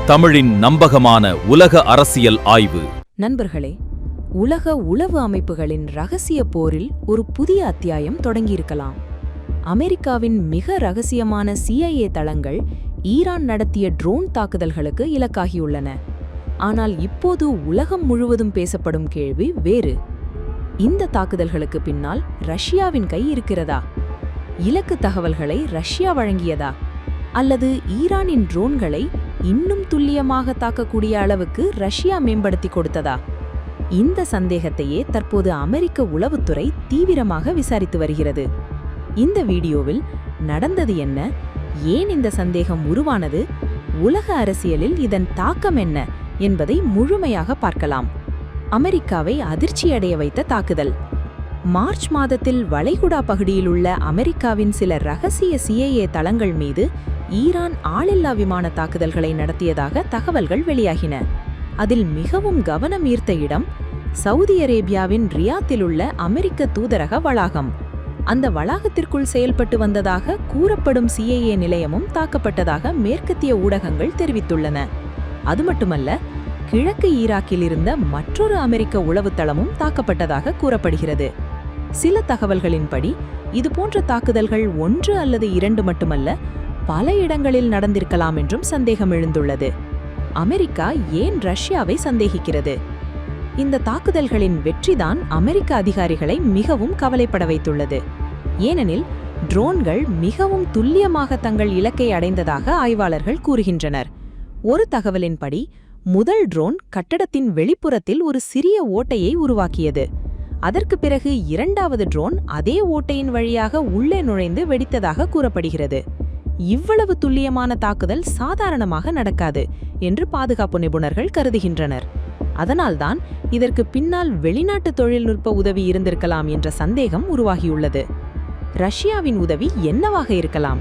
தமிழின் நம்பகமான உலக அரசியல் ஆய்வு. நண்பர்களே, உலக உளவு அமைப்புகளின் ரகசிய போரில் ஒரு புதிய அத்தியாயம் தொடங்கியிருக்கலாம். அமெரிக்காவின் மிக ரகசியமான CIA தளங்கள் ஈரான் நடத்திய ட்ரோன் தாக்குதல்களுக்கு இலக்காகியுள்ளன. ஆனால் இப்போது உலகம் முழுவதும் பேசப்படும் கேள்வி வேறு. இந்த தாக்குதல்களுக்கு பின்னால் ரஷ்யாவின் கை இருக்கிறதா? இலக்கு தகவல்களை ரஷ்யா வழங்கியதா? அல்லது ஈரானின் ட்ரோன்களை இன்னும் துல்லியமாக தாக்கக்கூடிய அளவுக்கு ரஷ்யா மேம்படுத்தி கொடுத்ததா? இந்த சந்தேகத்தையே தற்போது அமெரிக்க உளவுத்துறை தீவிரமாக விசாரித்து வருகிறது. இந்த வீடியோவில் நடந்தது என்ன, ஏன் இந்த சந்தேகம் உருவானது, உலக அரசியலில் இதன் தாக்கம் என்ன என்பதை முழுமையாக பார்க்கலாம். அமெரிக்காவை அதிர்ச்சியடைய வைத்த தாக்குதல். மார்ச் மாதத்தில் வளைகுடா பகுதியில் உள்ள அமெரிக்காவின் சில ரகசிய CIA தளங்கள் மீது ஈரான் ஆளில்லா விமான தாக்குதல்களை நடத்தியதாக தகவல்கள் வெளியாகின. அதில் மிகவும் கவனம் ஈர்த்த இடம் சவுதி அரேபியாவின் ரியாத்தில் உள்ள அமெரிக்க தூதரக வளாகம். அந்த வளாகத்திற்குள் செயல்பட்டு வந்ததாக கூறப்படும் CIA நிலையமும் தாக்கப்பட்டதாக மேற்கத்திய ஊடகங்கள் தெரிவித்துள்ளன. அது மட்டுமல்ல, கிழக்கு ஈராக்கில் இருந்த மற்றொரு அமெரிக்க உளவுத்தளமும் தாக்கப்பட்டதாக கூறப்படுகிறது. சில தகவல்களின்படி இதுபோன்ற தாக்குதல்கள் 1 அல்லது 2 மட்டுமல்ல, பல இடங்களில் நடந்திருக்கலாம் என்றும் சந்தேகம் எழுந்துள்ளது. அமெரிக்கா ஏன் ரஷ்யாவை சந்தேகிக்கிறது? இந்த தாக்குதல்களின் வெற்றிதான் அமெரிக்க அதிகாரிகளை மிகவும் கவலைப்பட வைத்துள்ளது. ஏனெனில் ட்ரோன்கள் மிகவும் துல்லியமாக தங்கள் இலக்கை அடைந்ததாக ஆய்வாளர்கள் கூறுகின்றனர். ஒரு தகவலின்படி முதல் ட்ரோன் கட்டடத்தின் வெளிப்புறத்தில் ஒரு சிறிய ஓட்டையை உருவாக்கியது. அதற்கு பிறகு இரண்டாவது ட்ரோன் அதே ஓட்டையின் வழியாக உள்ளே நுழைந்து வெடித்ததாக கூறப்படுகிறது. இவ்வளவு துல்லியமான தாக்குதல் சாதாரணமாக நடக்காது என்று பாதுகாப்பு நிபுணர்கள் கருதுகின்றனர். அதனால்தான் இதற்கு பின்னால் வெளிநாட்டு தொழில்நுட்ப உதவி இருந்திருக்கலாம் என்ற சந்தேகம் உருவாகியுள்ளது. ரஷ்யாவின் உதவி என்னவாக இருக்கலாம்?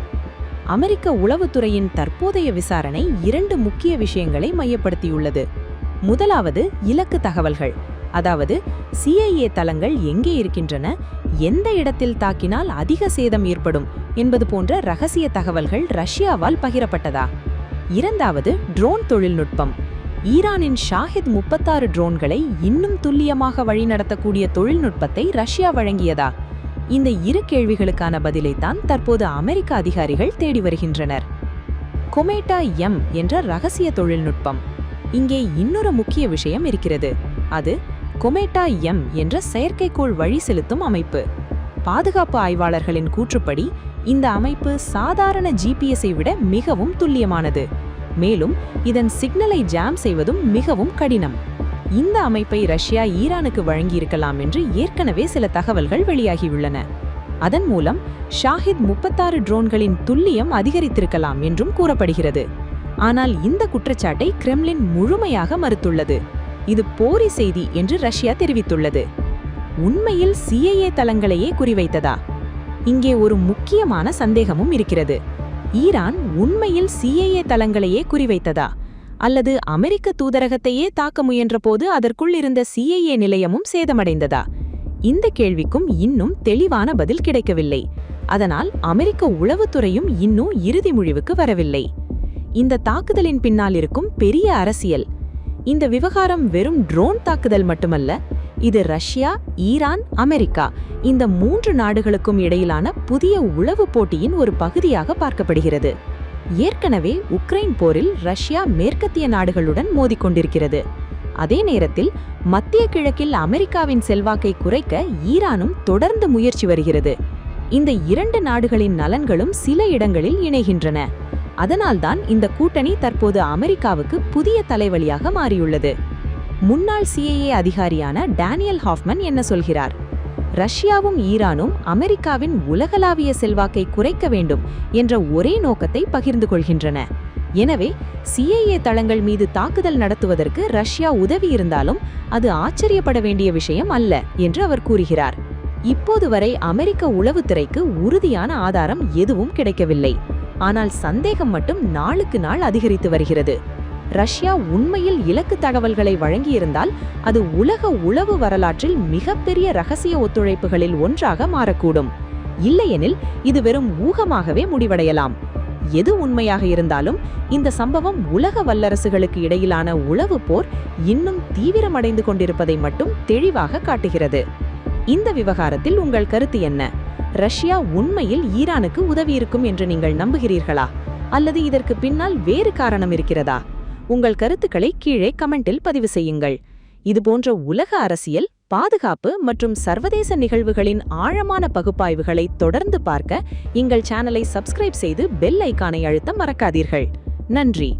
அமெரிக்க உளவுத்துறையின் தற்போதைய விசாரணை 2 முக்கிய விஷயங்களை மையப்படுத்தியுள்ளது. முதலாவது, இலக்கு தகவல்கள். அதாவது CIA தளங்கள் எங்கே இருக்கின்றன, எந்த இடத்தில் தாக்கினால் அதிக சேதம் ஏற்படும் என்பது போன்ற ரகசிய தகவல்கள் ரஷ்யாவால் பகிரப்பட்டதா? இரண்டாவது, ட்ரோன் தொழில்நுட்பம். ஈரானின் ஷாஹித் 36 ட்ரோன்களை இன்னும் துல்லியமாக வழிநடத்தக்கூடிய தொழில்நுட்பத்தை ரஷ்யா வழங்கியதா? இந்த 2 கேள்விகளுக்கான பதிலைத்தான் தற்போது அமெரிக்க அதிகாரிகள் தேடி வருகின்றனர். கொமேட்டா M என்ற ரகசிய தொழில்நுட்பம். இங்கே இன்னொரு முக்கிய விஷயம் இருக்கிறது. அது கொமேட்டா M என்ற செயற்கைக்கோள் வழி செலுத்தும் அமைப்பு. பாதுகாப்பு ஆய்வாளர்களின் கூற்றுப்படி இந்த அமைப்பு சாதாரண GPS-ஐ விட மிகவும் துல்லியமானது. மேலும் இதன் சிக்னலை ஜாம் செய்வதும் மிகவும் கடினம். இந்த அமைப்பை ரஷ்யா ஈரானுக்கு வழங்கியிருக்கலாம் என்று ஏற்கனவே சில தகவல்கள் வெளியாகியுள்ளன. அதன் மூலம் ஷாஹித் 36 ட்ரோன்களின் துல்லியம் அதிகரித்திருக்கலாம் என்றும் கூறப்படுகிறது. ஆனால் இந்த குற்றச்சாட்டை கிரெம்லின் முழுமையாக மறுத்துள்ளது. இது போலி செய்தி என்று ரஷ்யா தெரிவித்துள்ளது. உண்மையில் CIA தளங்களையே குறிவைத்ததா? இங்கே ஒரு முக்கியமான சந்தேகமும் இருக்கிறது. ஈரான் உண்மையில் CIA தளங்களையே குறிவைத்ததா? அல்லது அமெரிக்க தூதரகத்தையே தாக்க முயன்ற போது அதற்குள் இருந்த CIA நிலையமும் சேதமடைந்ததா? இந்த கேள்விக்கும் இன்னும் தெளிவான பதில் கிடைக்கவில்லை. அதனால் அமெரிக்க உளவுத்துறையும் இன்னும் இறுதி முடிவுக்கு வரவில்லை. இந்த தாக்குதலின் பின்னால் இருக்கும் பெரிய அரசியல். இந்த விவகாரம் வெறும் ட்ரோன் தாக்குதல் மட்டுமல்ல, இது ரஷ்யா, ஈரான், அமெரிக்கா இந்த 3 நாடுகளுக்கும் இடையிலான புதிய உளவு போட்டியின் ஒரு பகுதியாக பார்க்கப்படுகிறது. ஏற்கனவே உக்ரைன் போரில் ரஷ்யா மேற்கத்திய நாடுகளுடன் மோதிக்கொண்டிருக்கிறது. அதே நேரத்தில் மத்திய கிழக்கில் அமெரிக்காவின் செல்வாக்கை குறைக்க ஈரானும் தொடர்ந்து முயற்சி வருகிறது. இந்த 2 நாடுகளின் நலன்களும் சில இடங்களில் இணைகின்றன. அதனால்தான் இந்த கூட்டணி தற்போது அமெரிக்காவுக்கு புதிய தலைவலியாக மாறியுள்ளது. முன்னாள் CIA அதிகாரியான டேனியல் ஹாஃப்மன் என்ன சொல்கிறார்? ரஷ்யாவும் ஈரானும் அமெரிக்காவின் உலகளாவிய செல்வாக்கை குறைக்க வேண்டும் என்ற ஒரே நோக்கத்தை பகிர்ந்து கொள்கின்றன. எனவே CIA தளங்கள் மீது தாக்குதல் நடத்துவதற்கு ரஷ்யா உதவி இருந்தாலும் அது ஆச்சரியப்பட வேண்டிய விஷயம் அல்ல என்று அவர் கூறுகிறார். இப்போது வரை அமெரிக்க உளவுத்துறைக்கு உறுதியான ஆதாரம் எதுவும் கிடைக்கவில்லை. ஆனால் சந்தேகம் மட்டும் நாளுக்கு நாள் அதிகரித்து வருகிறது. ரஷ்யா உண்மையில் இலக்கு தகவல்களை வழங்கியிருந்தால் அது உலக உளவு வரலாற்றில் மிகப்பெரிய ரகசிய ஒத்துழைப்புகளில் ஒன்றாக மாறக்கூடும். இல்லையெனில் இது வெறும் ஊகமாகவே முடிவடையலாம். எது உண்மையாக இருந்தாலும் இந்த சம்பவம் உலக வல்லரசுகளுக்கு இடையிலான உளவு போர் இன்னும் தீவிரமடைந்து கொண்டிருப்பதை மட்டும் தெளிவாக காட்டுகிறது. இந்த விவகாரத்தில் உங்கள் கருத்து என்ன? ரஷ்யா உண்மையில் ஈரானுக்கு உதவியிருக்கும் என்று நீங்கள் நம்புகிறீர்களா? அல்லது இதற்கு பின்னால் வேறு காரணம் இருக்கிறதா? உங்கள் கருத்துக்களை கீழே கமெண்டில் பதிவு செய்யுங்கள். இதுபோன்ற உலக அரசியல், பாதுகாப்பு மற்றும் சர்வதேச நிகழ்வுகளின் ஆழமான பகுப்பாய்வுகளை தொடர்ந்து பார்க்க எங்கள் சேனலை சப்ஸ்கிரைப் செய்து பெல் ஐகானை அழுத்த மறக்காதீர்கள். நன்றி.